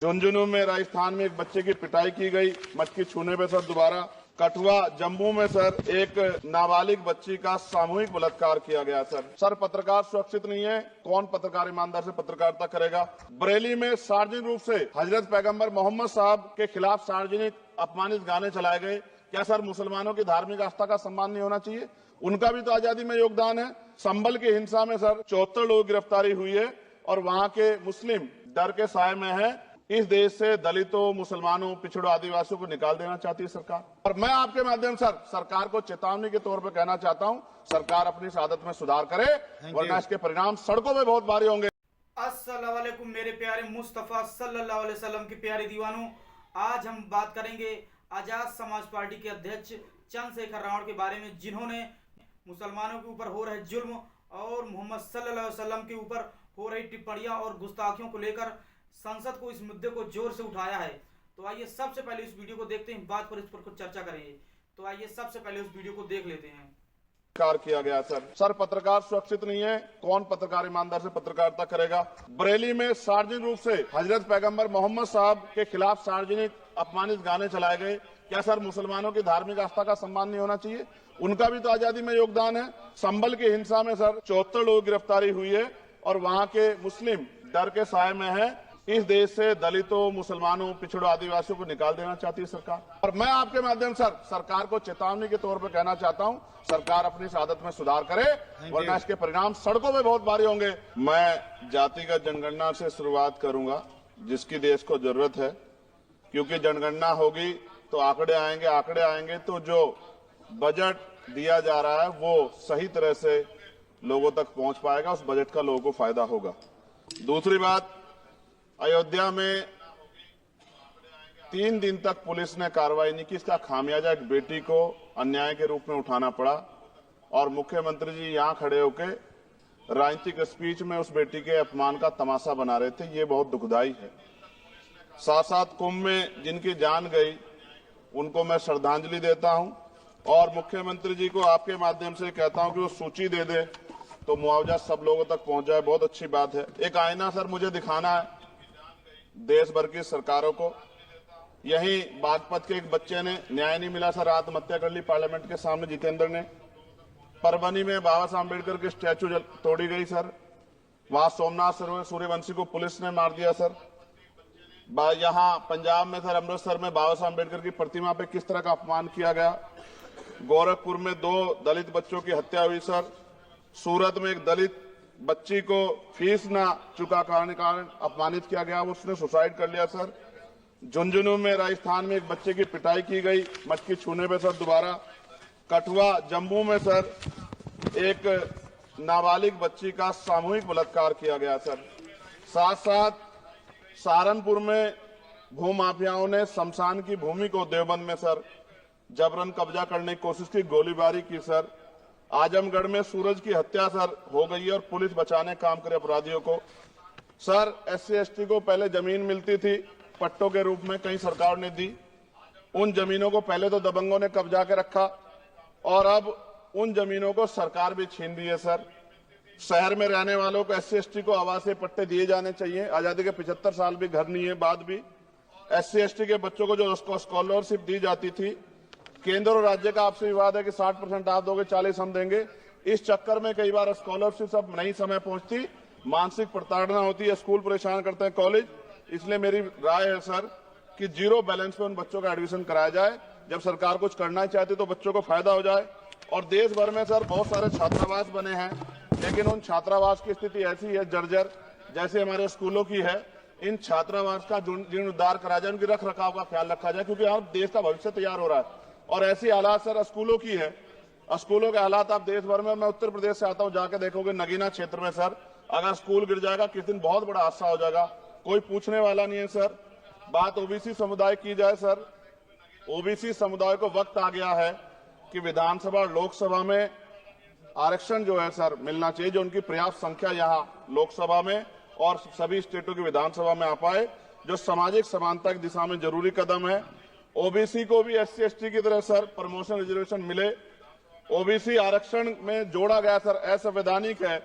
झुंझुनू में राजस्थान में एक बच्चे की पिटाई की गई मटकी छूने पे सर दोबारा। कठुआ जम्मू में सर एक नाबालिग बच्ची का सामूहिक बलात्कार किया गया सर पत्रकार सुरक्षित नहीं है, कौन पत्रकार ईमानदार से पत्रकारिता करेगा। बरेली में सार्वजनिक रूप से हजरत पैगंबर मोहम्मद साहब के खिलाफ सार्वजनिक अपमानित गाने चलाए गए। क्या सर मुसलमानों की धार्मिक आस्था का सम्मान नहीं होना चाहिए? उनका भी तो आजादी में योगदान है। संभल की हिंसा में सर 74 लोगों की गिरफ्तारी हुई है और वहां के मुस्लिम डर के साए में है। इस देश से दलितों, मुसलमानों, पिछड़ों, आदिवासियों को निकाल देना चाहती है सरकार। और मैं आपके माध्यम से सरकार को चेतावनी के तौर पर कहना चाहता हूं, सरकार अपनी इस आदत में सुधार करे वरना इसके परिणाम सड़कों में बहुत भारी होंगे। अस्सलाम वालेकुम मेरे प्यारे मुस्तफ़ा सल्लल्लाहु अलैहि वसल्लम के प्यारे दीवानों, आज हम बात करेंगे आजाद समाज पार्टी के अध्यक्ष चंद्रशेखर रावण के बारे में, जिन्होंने मुसलमानों के ऊपर हो रहे जुल्म और मोहम्मद सल्लल्लाहु अलैहि वसल्लम के ऊपर हो रही टिप्पणियां और गुस्ताखियों को लेकर संसद को इस मुद्दे को जोर से उठाया है। तो आइए सबसे पहले इस वीडियो को देखते हैं, बात पर इस पर कुछ चर्चा करेंगे। तो आइए सबसे पहले उस वीडियो को देख लेते हैं। कार किया गया सर पत्रकार सुरक्षित नहीं है, कौन पत्रकार ईमानदार से पत्रकारिता करेगा। बरेली में सार्वजनिक रूप से हजरत पैगंबर मोहम्मद साहब के खिलाफ सार्वजनिक अपमानित गाने चलाए गए। क्या सर मुसलमानों की धार्मिक आस्था का सम्मान नहीं होना चाहिए? उनका भी तो आजादी में योगदान है। संभल की हिंसा में सर 74 लोगों की गिरफ्तारी हुई है और वहां के मुस्लिम डर के साए में है। इस देश से दलितों, मुसलमानों, पिछड़ों, आदिवासियों को निकाल देना चाहती है सरकार। और मैं आपके माध्यम से सरकार को चेतावनी के तौर पर कहना चाहता हूं, सरकार अपनी इस आदत में सुधार करे वरना इसके परिणाम सड़कों में बहुत भारी होंगे। मैं जातिगत जनगणना से शुरुआत करूंगा, जिसकी देश को जरूरत है, क्योंकि जनगणना होगी तो आंकड़े आएंगे तो जो बजट दिया जा रहा है वो सही तरह से लोगों तक पहुंच पाएगा, उस बजट का लोगों को फायदा होगा। दूसरी बात, अयोध्या में 3 दिन तक पुलिस ने कार्रवाई नहीं की, इसका खामियाजा एक बेटी को अन्याय के रूप में उठाना पड़ा और मुख्यमंत्री जी यहां खड़े होकर राजनीतिक स्पीच में उस बेटी के अपमान का तमाशा बना रहे थे। ये बहुत दुखदाई है। साथ साथ कुंभ में जिनकी जान गई उनको मैं श्रद्धांजलि देता हूं और मुख्यमंत्री जी को आपके माध्यम से कहता हूं कि वो सूची दे दे तो मुआवजा सब लोगों तक पहुंच जाए। बहुत अच्छी बात है। एक आईना सर मुझे दिखाना है देश भर की सरकारों को। यही बागपत के एक बच्चे ने न्याय नहीं मिला सर, आत्महत्या कर ली पार्लियामेंट के सामने, जितेंद्र ने। परभनी में बाबा साहब अम्बेडकर की स्टैचू तोड़ी गई सर, वहां सोमनाथ सूर्यवंशी को पुलिस ने मार दिया सर। यहां पंजाब में सर अमृतसर में बाबा साहब अम्बेडकर की प्रतिमा पे किस तरह का अपमान किया गया। गोरखपुर में 2 दलित बच्चों की हत्या हुई सर। सूरत में एक दलित बच्ची को फीस ना चुका कारण अपमानित किया गया, उसने सुसाइड कर लिया सर। झुंझुनू में राजस्थान में एक बच्चे की पिटाई की गई मटकी छूने पे सर दोबारा। कठुआ जम्मू में सर एक नाबालिग बच्ची का सामूहिक बलात्कार किया गया सर। साथ साथ सहारनपुर में भूमाफियाओं ने शमशान की भूमि को देवबंद में सर जबरन कब्जा करने की कोशिश की, गोलीबारी की सर। आजमगढ़ में सूरज की हत्या सर हो गई है और पुलिस बचाने काम करे अपराधियों को। सर SC/ST को पहले जमीन मिलती थी पट्टों के रूप में, कहीं सरकार ने दी। उन जमीनों को पहले तो दबंगों ने कब्जा के रखा और अब उन जमीनों को सरकार भी छीन रही है सर। शहर में रहने वालों को SC/ST को आवासीय पट्टे दिए जाने चाहिए। आजादी के 75 साल भी घर नहीं है, बाद भी SC/ST के बच्चों को जो स्कॉलरशिप दी जाती थी, केंद्र और राज्य का आपसे विवाद है कि 60% आप दोगे, 40 हम देंगे। इस चक्कर में कई बार स्कॉलरशिप सब नहीं समय पहुंचती, मानसिक प्रताड़ना होती है, स्कूल परेशान करते हैं, कॉलेज। इसलिए मेरी राय है सर कि 0 बैलेंस पे उन बच्चों का एडमिशन कराया जाए। जब सरकार कुछ करना चाहती तो बच्चों को फायदा हो जाए। और देश भर में सर बहुत सारे छात्रावास बने हैं, लेकिन उन छात्रावास की स्थिति ऐसी है जर्जर, जैसे हमारे स्कूलों की है। इन छात्रावास का जीर्णोद्धार करा जाए, उनकी रख रखाव का ख्याल रखा जाए, क्योंकि अब देश का भविष्य तैयार हो रहा है। और ऐसी हालात सर स्कूलों की है। स्कूलों के हालात आप देश भर में, मैं उत्तर प्रदेश से आता हूं, जाके देखोगे नगीना क्षेत्र में सर अगर स्कूल गिर जाएगा किस दिन बहुत बड़ा हादसा हो जाएगा, कोई पूछने वाला नहीं है सर। बात OBC समुदाय की जाए सर, OBC समुदाय को वक्त आ गया है कि विधानसभा और लोकसभा में आरक्षण जो है सर मिलना चाहिए, जो उनकी पर्याप्त संख्या यहाँ लोकसभा में और सभी स्टेटों की विधानसभा में आ पाए, जो सामाजिक समानता की दिशा में जरूरी कदम है। OBC को भी SC/ST की तरह सर प्रमोशन रिजर्वेशन मिले। OBC आरक्षण में जोड़ा गया सर, असंवैधानिक है,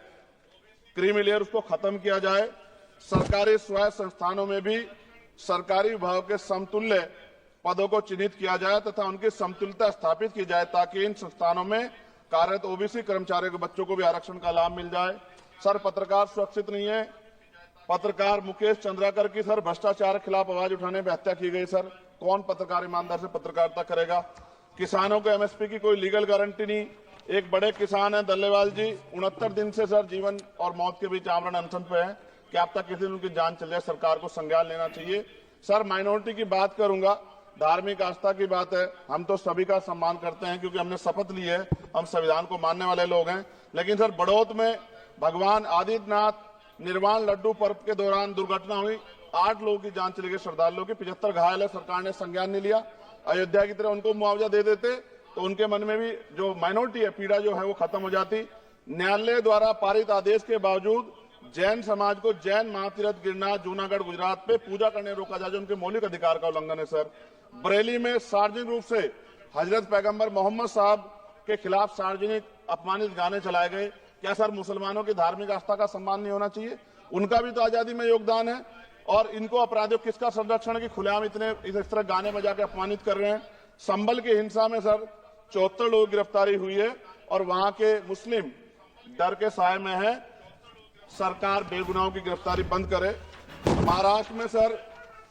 क्रीमी लेयर, उसको खत्म किया जाए। सरकारी स्वायत्त संस्थानों में भी सरकारी विभाग के समतुल्य पदों को चिन्हित किया जाए तथा उनकी समतुल्यता स्थापित की जाए ताकि इन संस्थानों में कार्यरत ओबीसी कर्मचारियों के बच्चों को भी आरक्षण का लाभ मिल जाए। सर, पत्रकार सुरक्षित नहीं है। पत्रकार मुकेश चंद्राकर की सर भ्रष्टाचार के खिलाफ आवाज उठाने में हत्या की गई। सर, कौन पत्रकार ईमानदार से पत्रकारिता करेगा? किसानों को एमएसपी की कोई लीगल गारंटी नहीं। एक बड़े किसान है दल्लेवाल जी, 69 दिन से सर जीवन और मौत के बीच आमरण अनशन पे है। क्या अब तक किसी दिन उनकी जान चल जाए? सरकार को संज्ञान लेना चाहिए। सर, माइनॉरिटी की बात करूंगा, धार्मिक आस्था की बात है। हम तो सभी का सम्मान करते हैं क्योंकि हमने शपथ ली है, हम संविधान को मानने वाले लोग हैं। लेकिन सर, बड़ौत में भगवान आदित्यनाथ निर्वाण लड्डू पर्व के दौरान दुर्घटना हुई, 8 लोगों की जान चली गई, श्रद्धालुओं की 75 घायल है। सरकार ने संज्ञान नहीं लिया। अयोध्या की तरह उनको मुआवजा दे देते तो उनके मन में भी जो माइनॉरिटी है पीड़ा जो है वो खत्म हो जाती। न्यायालय द्वारा पारित आदेश के बावजूद जैन समाज को जैन महातीर्थ गिरनार जूनागढ़ गुजरात पे पूजा करने रोका जाए, जो उनके मौलिक अधिकार का उल्लंघन है। सर, बरेली में सार्वजनिक रूप से हजरत पैगंबर मोहम्मद साहब के खिलाफ सार्वजनिक अपमानित गाने चलाए गए। क्या सर मुसलमानों की धार्मिक आस्था का सम्मान नहीं होना चाहिए? उनका भी तो आजादी में योगदान है। और इनको अपराधियों किसका संरक्षण है कि खुलेआम इतने इस तरह गाने बजा के अपमानित कर रहे हैं? संभल की हिंसा में सर 74 लोगों की गिरफ्तारी हुई है और वहां के मुस्लिम डर के साए में है। सरकार बेगुनाहों की गिरफ्तारी बंद करे। महाराष्ट्र में सर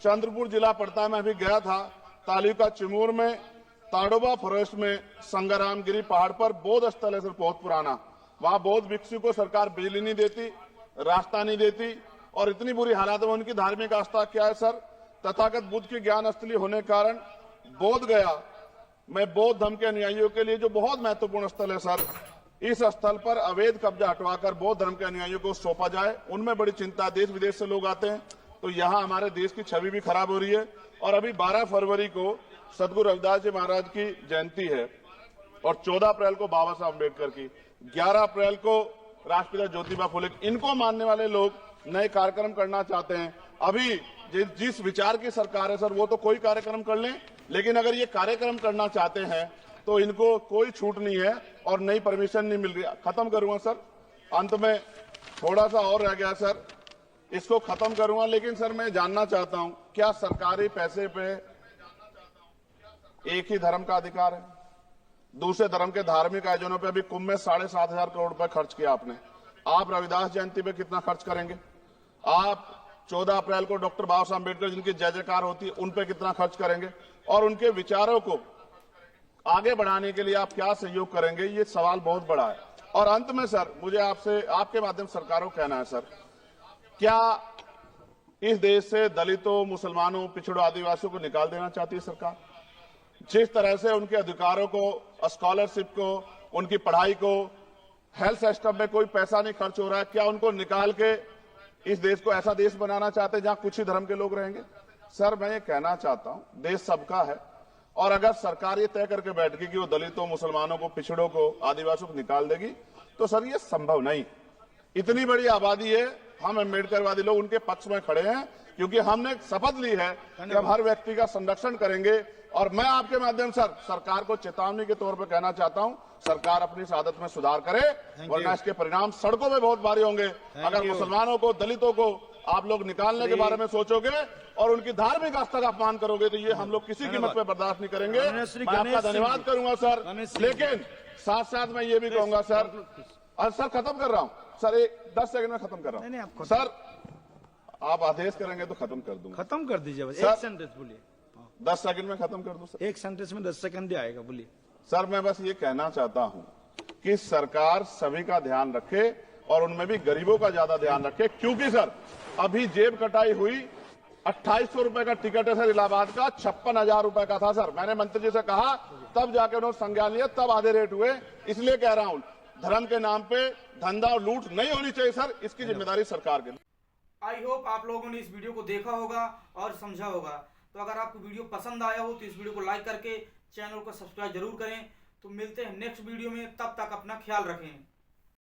चंद्रपुर जिला पड़ता है, मैं अभी गया था। तालुका चिमूर में ताडोबा फॉरेस्ट में संगरामगिरी पहाड़ पर बौद्ध स्थल है सर, बहुत पुराना। वहां बौद्ध भिक्षु को सरकार बिजली नहीं देती, रास्ता नहीं देती और इतनी बुरी हालत में उनकी धार्मिक आस्था क्या है सर? तथागत बुद्ध की ज्ञान स्थली होने के कारण बोध गया में बौद्ध धर्म के अनुयायियों के लिए जो बहुत महत्वपूर्ण स्थल है सर, इस स्थल पर अवैध कब्जा हटवाकर बौद्ध धर्म के अनुयायियों को सौंपा जाए। उनमें बड़ी चिंता, देश विदेश से लोग आते हैं तो यहाँ हमारे देश की छवि भी खराब हो रही है। और अभी 12 फरवरी को सदगुरु रविदास जी महाराज की जयंती है और 14 अप्रैल को बाबा साहब अम्बेडकर की, 11 अप्रैल को राष्ट्रपिता ज्योतिबा फुले। इनको मानने वाले लोग नए कार्यक्रम करना चाहते हैं। अभी जिस विचार की सरकार है सर, वो तो कोई कार्यक्रम कर लें, लेकिन अगर ये कार्यक्रम करना चाहते हैं तो इनको कोई छूट नहीं है और नई परमिशन नहीं मिल रही। खत्म करूंगा सर, अंत में थोड़ा सा और रह गया सर, इसको खत्म करूंगा। लेकिन सर मैं जानना चाहता हूं, क्या सरकारी पैसे पे एक ही धर्म का अधिकार है? दूसरे धर्म के धार्मिक आयोजनों पे अभी कुंभ में 7,500 करोड़ रुपए खर्च किया आपने। आप रविदास जयंती पे कितना खर्च करेंगे? आप 14 अप्रैल को डॉक्टर बाबा साहब अम्बेडकर जिनकी जय जयकार होती है उन पे कितना खर्च करेंगे? और उनके विचारों को आगे बढ़ाने के लिए आप क्या सहयोग करेंगे? ये सवाल बहुत बड़ा है। और अंत में सर मुझे आपसे आपके माध्यम से सरकारों को कहना है सर, क्या इस देश से दलितों, मुसलमानों, पिछड़ों, आदिवासियों को निकाल देना चाहती है सरकार? जिस तरह से उनके अधिकारों को, स्कॉलरशिप को, उनकी पढ़ाई को, हेल्थ सिस्टम में कोई पैसा नहीं खर्च हो रहा है, क्या उनको निकाल के इस देश को ऐसा देश बनाना चाहते हैं जहां कुछ ही धर्म के लोग रहेंगे? सर मैं ये कहना चाहता हूं, देश सबका है और अगर सरकार ये तय करके बैठ गई कि वो दलितों, मुसलमानों को, पिछड़ों को, आदिवासियों को निकाल देगी तो सर ये संभव नहीं। इतनी बड़ी आबादी है, हम अम्बेडकरवादी लोग उनके पक्ष में खड़े हैं क्योंकि हमने शपथ ली है कि हम हर व्यक्ति का संरक्षण करेंगे। और मैं आपके माध्यम से सरकार को चेतावनी के तौर पर कहना चाहता हूं, सरकार अपनी इस आदत में सुधार करे वरना इसके परिणाम सड़कों में बहुत भारी होंगे। अगर मुसलमानों को, दलितों को आप लोग निकालने के बारे में सोचोगे और उनकी धार्मिक आस्था का अपमान करोगे तो ये हम लोग किसी कीमत पे बर्दाश्त नहीं करेंगे। मैं आपका धन्यवाद करूंगा सर, लेकिन साथ साथ मैं ये भी कहूंगा सर, सर खत्म कर रहा हूं सर, 10 सेकंड में खत्म कर रहा हूं सर, आप आदेश करेंगे तो खत्म कर दूंगा। खत्म कर दीजिए, एक सेंटेंस बोलिए। 10 सेकंड में खत्म कर दूं सर, एक सेंटेंस में 10 सेकंड ही आएगा, बोलिए। सर मैं बस ये कहना चाहता हूं कि सरकार सभी का ध्यान रखे और उनमें भी गरीबों का ज्यादा ध्यान रखे, क्योंकि सर अभी जेब कटाई हुई 2800 रुपए का टिकट है सर इलाहाबाद का, 56,000 रुपए का था सर। मैंने मंत्री जी से कहा, तब जाके उन्होंने संज्ञान लिया, तब आधे रेट हुए। इसलिए कह रहा हूं, धर्म के नाम पे धंधा और लूट नहीं होनी चाहिए सर, इसकी जिम्मेदारी सरकार की। आई होप आप लोगों ने इस वीडियो को देखा होगा और समझा होगा। तो अगर आपको वीडियो पसंद आया हो तो इस वीडियो को लाइक करके चैनल को सब्सक्राइब जरूर करें। तो मिलते हैं नेक्स्ट वीडियो में, तब तक अपना ख्याल रखें।